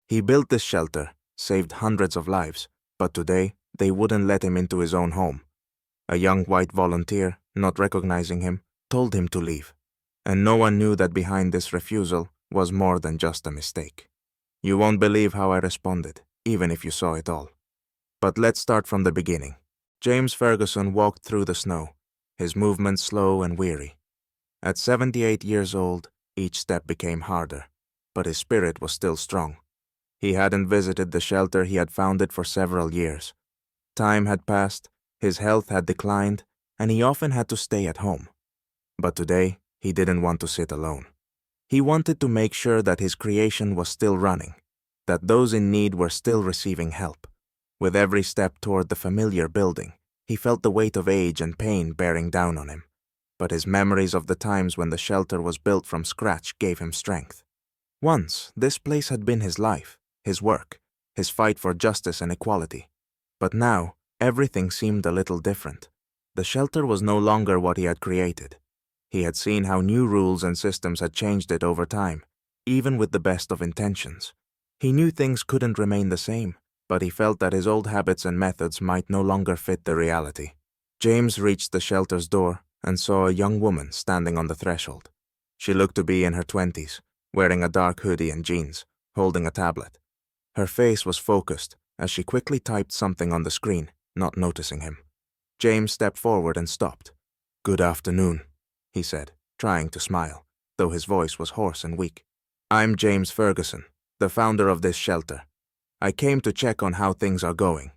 He built this shelter, saved hundreds of lives, but today they wouldn't let him into his own home. A young white volunteer, not recognizing him, told him to leave. And no one knew that behind this refusal was more than just a mistake. You won't believe how I responded, even if you saw it all. But let's start from the beginning. James Ferguson walked through the snow, his movements slow and weary. At 78 years old, each step became harder, but his spirit was still strong. He hadn't visited the shelter he had founded for several years. Time had passed, his health had declined, and he often had to stay at home. But today, he didn't want to sit alone. He wanted to make sure that his creation was still running, that those in need were still receiving help. With every step toward the familiar building, he felt the weight of age and pain bearing down on him. But his memories of the times when the shelter was built from scratch gave him strength. Once, this place had been his life, his work, his fight for justice and equality. But now, everything seemed a little different. The shelter was no longer what he had created. He had seen how new rules and systems had changed it over time, even with the best of intentions. He knew things couldn't remain the same, but he felt that his old habits and methods might no longer fit the reality. James reached the shelter's door and saw a young woman standing on the threshold. She looked to be in her 20s, wearing a dark hoodie and jeans, holding a tablet. Her face was focused as she quickly typed something on the screen, not noticing him. James stepped forward and stopped. "Good afternoon," he said, trying to smile, though his voice was hoarse and weak. "I'm James Ferguson, the founder of this shelter. I came to check on how things are going."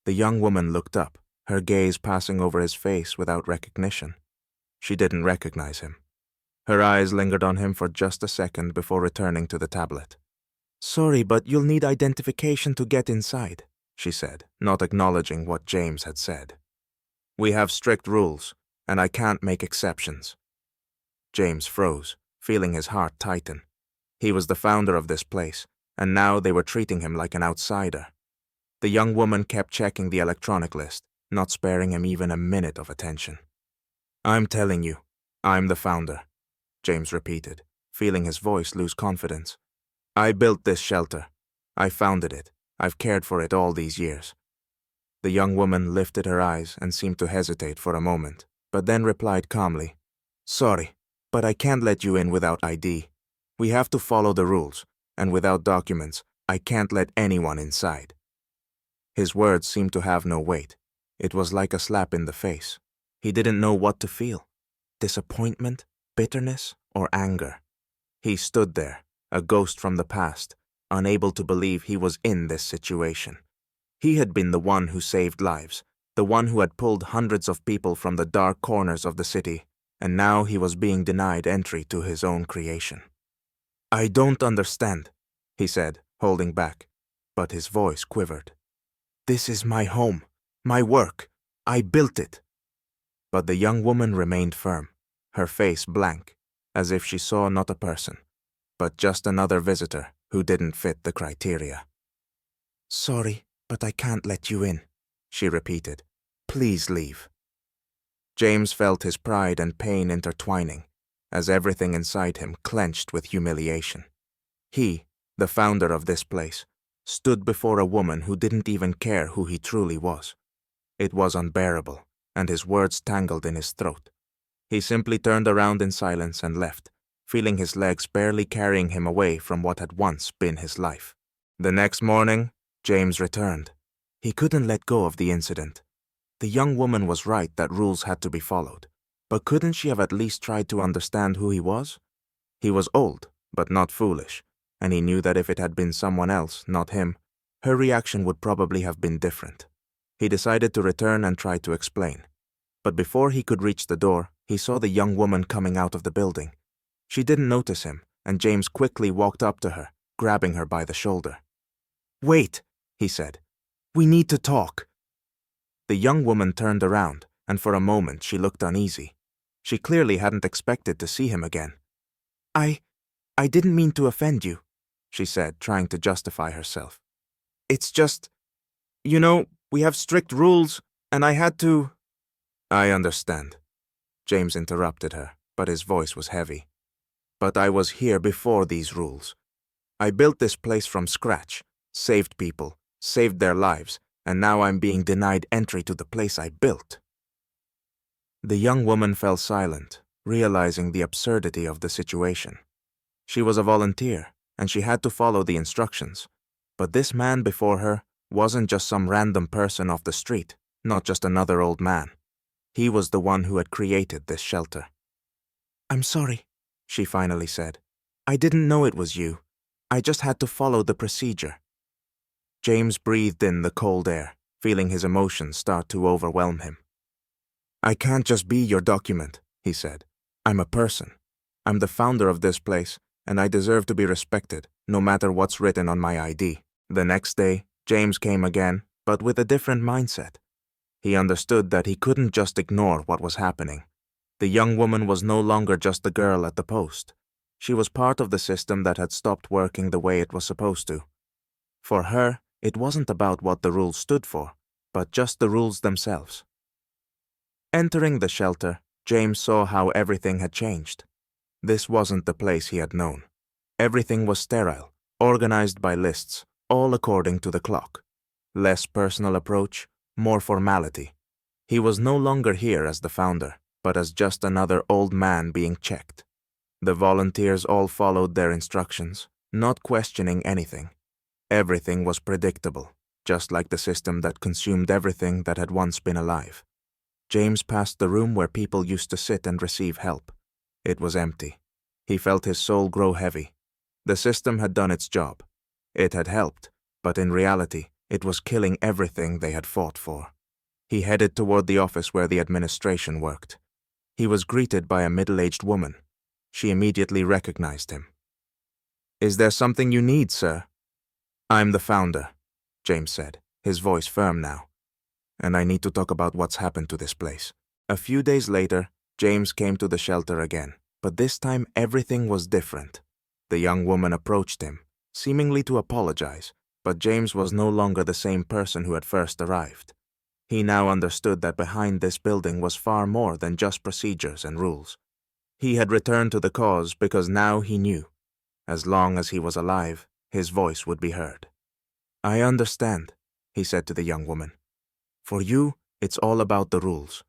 The young woman looked up, her gaze passing over his face without recognition. She didn't recognize him. Her eyes lingered on him for just a second before returning to the tablet. "Sorry, but you'll need identification to get inside," she said, not acknowledging what James had said. "We have strict rules, and I can't make exceptions." James froze, feeling his heart tighten. He was the founder of this place, and now they were treating him like an outsider. The young woman kept checking the electronic list, not sparing him even a minute of attention. "I'm telling you, I'm the founder," James repeated, feeling his voice lose confidence. "I built this shelter. I founded it. I've cared for it all these years." The young woman lifted her eyes and seemed to hesitate for a moment, but then replied calmly, "Sorry, but I can't let you in without ID. We have to follow the rules, and without documents, I can't let anyone inside." His words seemed to have no weight. It was like a slap in the face. He didn't know what to feel. Disappointment, bitterness, or anger. He stood there, a ghost from the past, unable to believe he was in this situation. He had been the one who saved lives, the one who had pulled hundreds of people from the dark corners of the city, and now he was being denied entry to his own creation. "I don't understand," he said, holding back, but his voice quivered. "This is my home, my work. I built it." But the young woman remained firm, her face blank, as if she saw not a person, but just another visitor who didn't fit the criteria. "Sorry, but I can't let you in," she repeated. "Please leave." James felt his pride and pain intertwining, as everything inside him clenched with humiliation. He, the founder of this place, stood before a woman who didn't even care who he truly was. It was unbearable, and his words tangled in his throat. He simply turned around in silence and left, feeling his legs barely carrying him away from what had once been his life. The next morning, James returned. He couldn't let go of the incident. The young woman was right that rules had to be followed, but couldn't she have at least tried to understand who he was? He was old, but not foolish, and he knew that if it had been someone else, not him, her reaction would probably have been different. He decided to return and try to explain. But before he could reach the door, he saw the young woman coming out of the building. She didn't notice him, and James quickly walked up to her, grabbing her by the shoulder. "Wait," he said. "We need to talk." The young woman turned around, and for a moment she looked uneasy. She clearly hadn't expected to see him again. I didn't mean to offend you," she said, trying to justify herself. "It's just, we have strict rules, and I had to—" "I understand," James interrupted her, but his voice was heavy. "But I was here before these rules. I built this place from scratch, saved people, saved their lives, and now I'm being denied entry to the place I built." The young woman fell silent, realizing the absurdity of the situation. She was a volunteer, and she had to follow the instructions. But this man before her wasn't just some random person off the street, not just another old man. He was the one who had created this shelter. "I'm sorry," she finally said. "I didn't know it was you. I just had to follow the procedure." James breathed in the cold air, feeling his emotions start to overwhelm him. "I can't just be your document," he said. "I'm a person. I'm the founder of this place, and I deserve to be respected, no matter what's written on my ID." The next day, James came again, but with a different mindset. He understood that he couldn't just ignore what was happening. The young woman was no longer just the girl at the post. She was part of the system that had stopped working the way it was supposed to. For her, it wasn't about what the rules stood for, but just the rules themselves. Entering the shelter, James saw how everything had changed. This wasn't the place he had known. Everything was sterile, organized by lists, all according to the clock. Less personal approach, more formality. He was no longer here as the founder, but as just another old man being checked. The volunteers all followed their instructions, not questioning anything. Everything was predictable, just like the system that consumed everything that had once been alive. James passed the room where people used to sit and receive help. It was empty. He felt his soul grow heavy. The system had done its job. It had helped, but in reality, it was killing everything they had fought for. He headed toward the office where the administration worked. He was greeted by a middle-aged woman. She immediately recognized him. "Is there something you need, sir?" "I'm the founder," James said, his voice firm now. "And I need to talk about what's happened to this place." A few days later, James came to the shelter again, but this time everything was different. The young woman approached him, seemingly to apologize, but James was no longer the same person who had first arrived. He now understood that behind this building was far more than just procedures and rules. He had returned to the cause because now he knew. As long as he was alive, his voice would be heard. "I understand," he said to the young woman. "For you, it's all about the rules.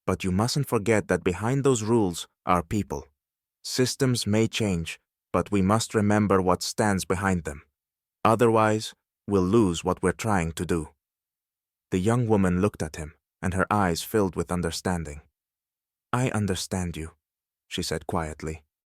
But you mustn't forget that behind those rules are people. Systems may change, but we must remember what stands behind them. Otherwise, we'll lose what we're trying to do." The young woman looked at him, and her eyes filled with understanding. "I understand you," she said quietly.